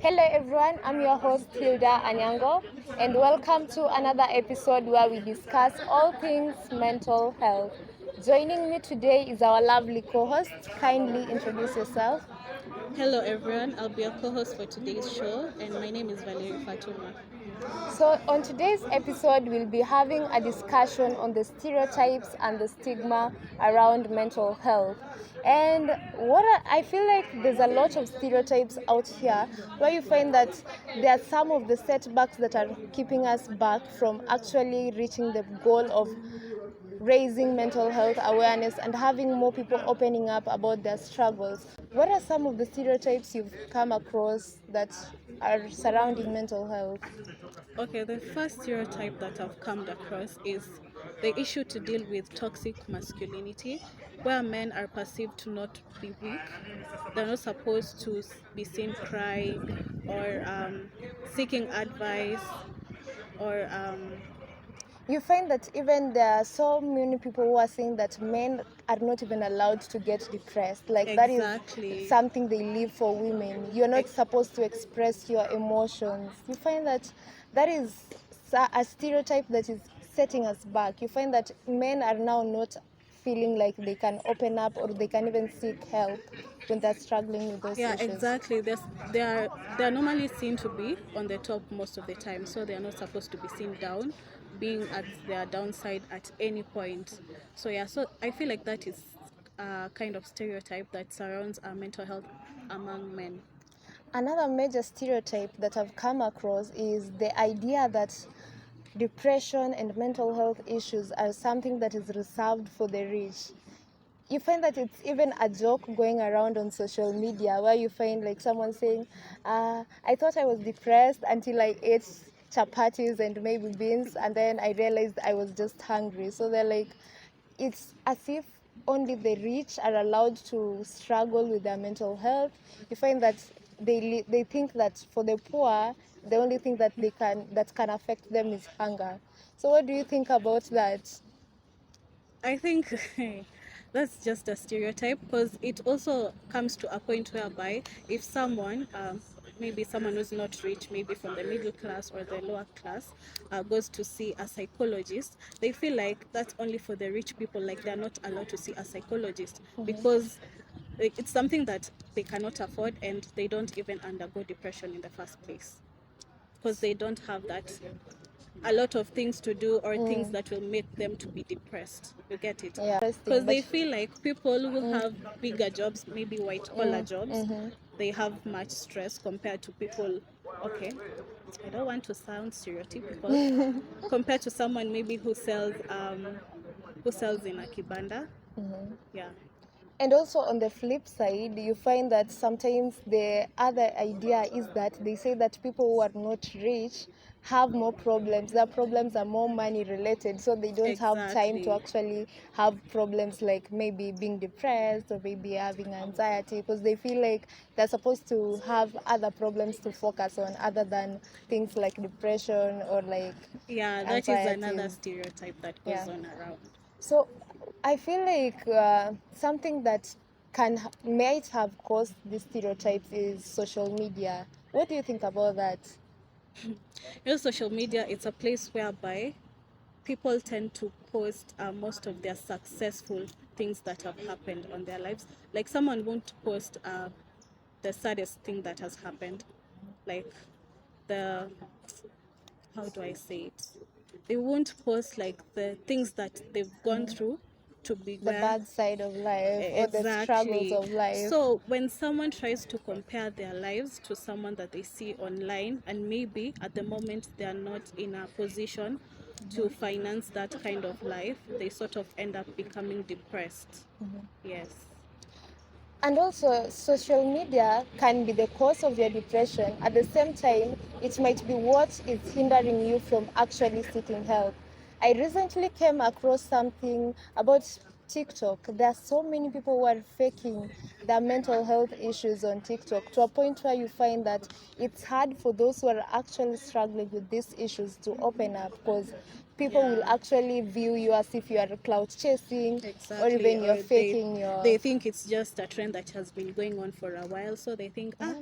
Hello everyone, I'm your host Hildah Anyango and welcome to another episode where we discuss all things mental health. Joining me today is our lovely co-host. Kindly introduce yourself. Hello everyone, I'll be your co-host for today's show and my name is Valerie Fatuma. So, on today's episode, we'll be having a discussion on the stereotypes and the stigma around mental health. And I feel like there's a lot of stereotypes out here where you find that there are some of the setbacks that are keeping us back from actually reaching the goal of raising mental health awareness and having more people opening up about their struggles. What are some of the stereotypes you've come across that are surrounding mental health? Okay, the first stereotype that I've come across is the issue to deal with toxic masculinity, where men are perceived to not be weak. They're not supposed to be seen crying or seeking advice or You find that even there are so many people who are saying that men are not even allowed to get depressed. Like that is exactly. something they leave for women. You're not supposed to express your emotions. You find that that is a stereotype that is setting us back. You find that men are now not feeling like they can open up or they can even seek help when they're struggling with those Yeah, issues. exactly. They are normally seen to be on the top most of the time, so they are not supposed to be seen down, being at their downside at any point. So yeah, so I feel like that is a kind of stereotype that surrounds our mental health among men. Another major stereotype that I've come across is the idea that depression and mental health issues are something that is reserved for the rich. You find that it's even a joke going around on social media where you find like someone saying, I thought I was depressed until I ate chapatis and maybe beans, and then I realized I was just hungry. So they're like, it's as if only the rich are allowed to struggle with their mental health. You find that they think that for the poor, the only thing that can affect them is hunger. So what do you think about that? I think that's just a stereotype because it also comes to a point whereby if someone, maybe someone who's not rich, maybe from the middle class or the lower class, goes to see a psychologist, they feel like that's only for the rich people, like they're not allowed to see a psychologist because like, it's something that they cannot afford and they don't even undergo depression in the first place because they don't have that a lot of things to do or things that will make them to be depressed. You get it? Yeah, Because interesting. they feel like people who have bigger jobs, maybe white collar jobs, they have much stress compared to people. Okay, I don't want to sound stereotypical. Compared to someone maybe who sells in a kibanda. Yeah. And also on the flip side, you find that sometimes the other idea is that they say that people who are not rich have more problems. Their problems are more money related, so they don't have time to Exactly. actually have problems like maybe being depressed or maybe having anxiety, because they feel like they're supposed to have other problems to focus on other than things like depression or like Yeah, that is anxiety. another stereotype that Yeah. goes on around. So I feel like something that might have caused these stereotypes is social media. What do you think about that? Social media, it's a place whereby people tend to post most of their successful things that have happened on their lives. Like someone won't post the saddest thing that has happened, like the how do I say it? They won't post like the things that they've gone through to be The where. bad side of life or the struggles Exactly. of life. So when someone tries to compare their lives to someone that they see online, and maybe at the moment they are not in a position to finance that kind of life, they sort of end up becoming depressed. Yes. And also, social media can be the cause of your depression. At the same time, it might be what is hindering you from actually seeking help. I recently came across something about TikTok, there are so many people who are faking their mental health issues on TikTok, to a point where you find that it's hard for those who are actually struggling with these issues to open up, because people will Yeah. actually view you as if you are clout chasing, or Exactly, even you're or faking your. they think it's just a trend that has been going on for a while, so they think, Yeah.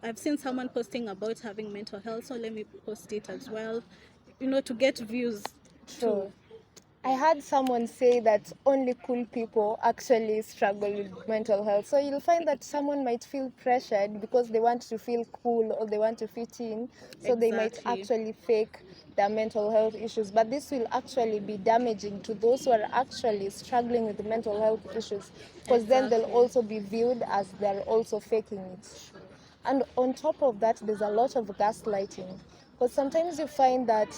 I've seen someone posting about having mental health, so let me post it as well, you know, to get views too. True. I heard someone say that only cool people actually struggle with mental health. So you'll find that someone might feel pressured because they want to feel cool or they want to fit in. So they might Exactly. actually fake their mental health issues. But this will actually be damaging to those who are actually struggling with mental health issues, because then they'll Exactly. also be viewed as they're also faking it. And on top of that, there's a lot of gaslighting, because sometimes you find that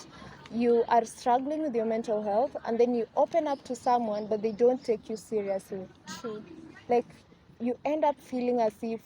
you are struggling with your mental health and then you open up to someone, but they don't take you seriously. True. Like, you end up feeling as if,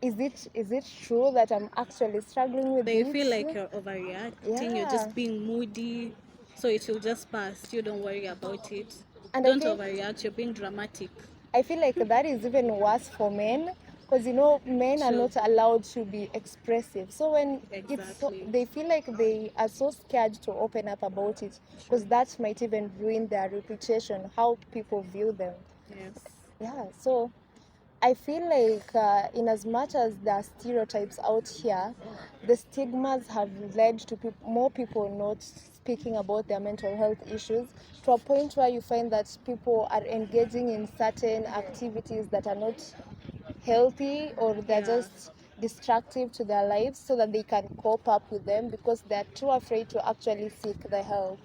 is it true that I'm actually struggling with They feel this? like you're overreacting, you're Yeah. just being moody, so it will just pass. You don't worry about it. And Don't overreact, you're being dramatic. I feel like that is even worse for men, because men are True. not allowed to be expressive. So when Exactly. they feel like they are so scared to open up about it, because that might even ruin their reputation, how people view them. Yes. Yeah. So I feel like, in as much as there are stereotypes out here, the stigmas have led to more people not speaking about their mental health issues, to a point where you find that people are engaging in certain activities that are not healthy, or they're Yeah. just destructive to their lives, so that they can cope up with them because they're too afraid to actually seek the help.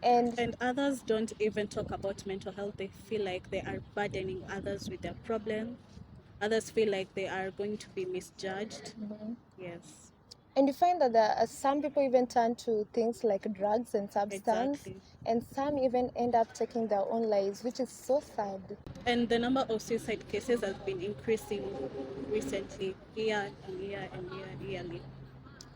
And And others don't even talk about mental health. They feel like they are burdening others with their problem. Others feel like they are going to be misjudged. Yes, And you find that there are some people even turn to things like drugs and substance, exactly. and some even end up taking their own lives, which is so sad. And the number of suicide cases has been increasing recently, year and year and yearly.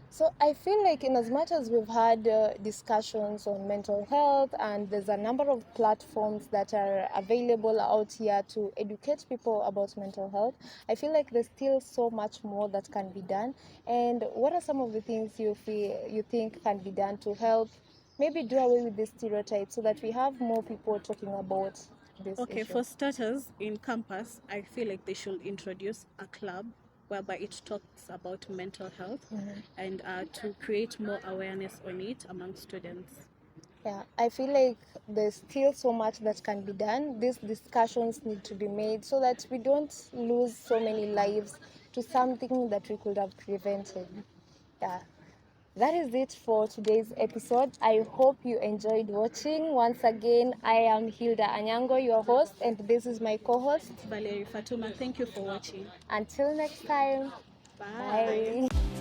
So I feel like, in as much as we've had discussions on mental health, and there's a number of platforms that are available out here to educate people about mental health, I feel like there's still so much more that can be done. And what are some of the things you think can be done to help maybe do away with this stereotype, so that we have more people talking about this Okay, issue? for starters, in campus, I feel like they should introduce a club whereby it talks about mental health and to create more awareness on it among students. Yeah, I feel like there's still so much that can be done. These discussions need to be made so that we don't lose so many lives to something that we could have prevented. Yeah, that is it for today's episode. I hope you enjoyed watching. Once again, I am Hildah Anyango, your host, and this is my co host. Valerie, Fatuma, thank you for watching. Until next time, Bye. bye.